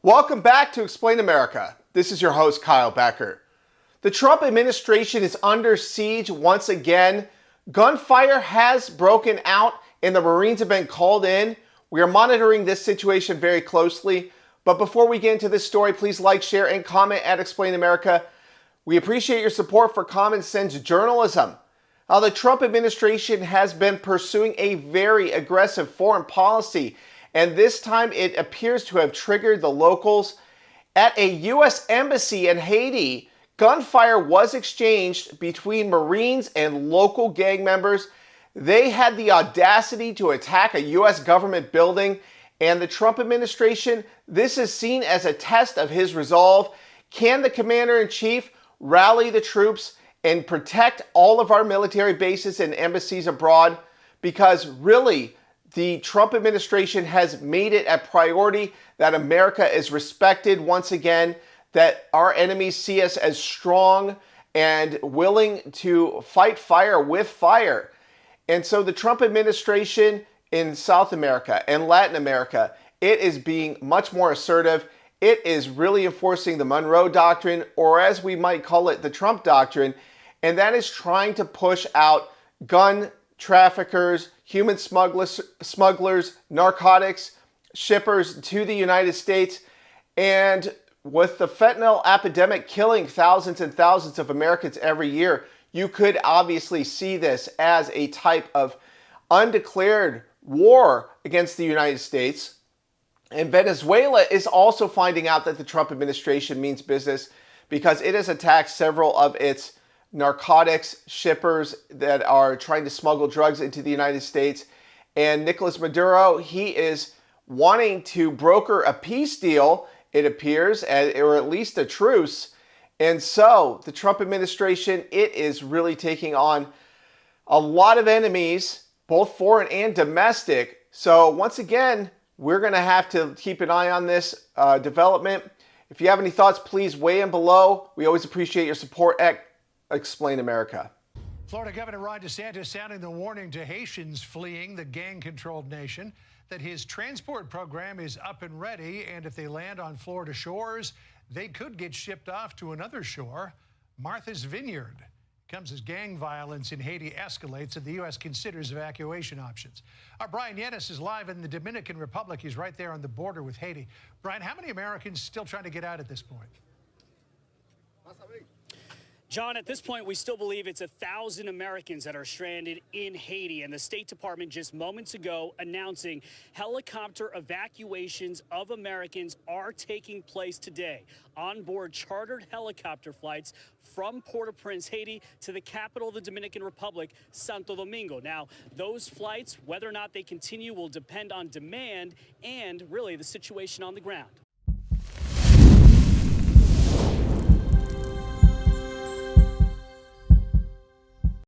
Welcome back to Explain America. This is your host, Kyle Becker. The Trump administration is under siege once again. Gunfire has broken out and the Marines have been called in. We are monitoring this situation very closely. But before we get into this story, please like, share, and comment at Explain America. We appreciate your support for common sense journalism. Now, the Trump administration has been pursuing a very aggressive foreign policy, and this time it appears to have triggered the locals. At a U.S. embassy in Haiti, gunfire was exchanged between Marines and local gang members. They had the audacity to attack a U.S. government building, and the Trump administration, this is seen as a test of his resolve. Can the commander-in-chief rally the troops and protect all of our military bases and embassies abroad? Because really, the Trump administration has made it a priority that America is respected once again, that our enemies see us as strong and willing to fight fire with fire. And so the Trump administration in South America and Latin America, it is being much more assertive. It is really enforcing the Monroe Doctrine, or as we might call it, the Trump Doctrine, and that is trying to push out gun traffickers, human smugglers, narcotics, shippers to the United States. And with the fentanyl epidemic killing thousands and thousands of Americans every year, you could obviously see this as a type of undeclared war against the United States. And Venezuela is also finding out that the Trump administration means business because it has attacked several of its narcotics shippers that are trying to smuggle drugs into the United States. And Nicolas Maduro, he is wanting to broker a peace deal, it appears, or at least a truce. And so the Trump administration, it is really taking on a lot of enemies, both foreign and domestic. So once again, we're going to have to keep an eye on this development. If you have any thoughts, please weigh in below. We always appreciate your support at Explain America. Florida Governor Ron DeSantis sounding the warning to Haitians fleeing the gang-controlled nation that his transport program is up and ready, and if they land on Florida shores, they could get shipped off to another shore, Martha's Vineyard. Comes as gang violence in Haiti escalates and the U.S. considers evacuation options. Our Brian Yanis is live in the Dominican Republic. He's right there on the border with Haiti. Brian, how many Americans still trying to get out at this point? John, at this point, we still believe it's 1,000 Americans that are stranded in Haiti, and the State Department just moments ago announcing helicopter evacuations of Americans are taking place today on board chartered helicopter flights from Port-au-Prince, Haiti, to the capital of the Dominican Republic, Santo Domingo. Now, those flights, whether or not they continue, will depend on demand and really the situation on the ground.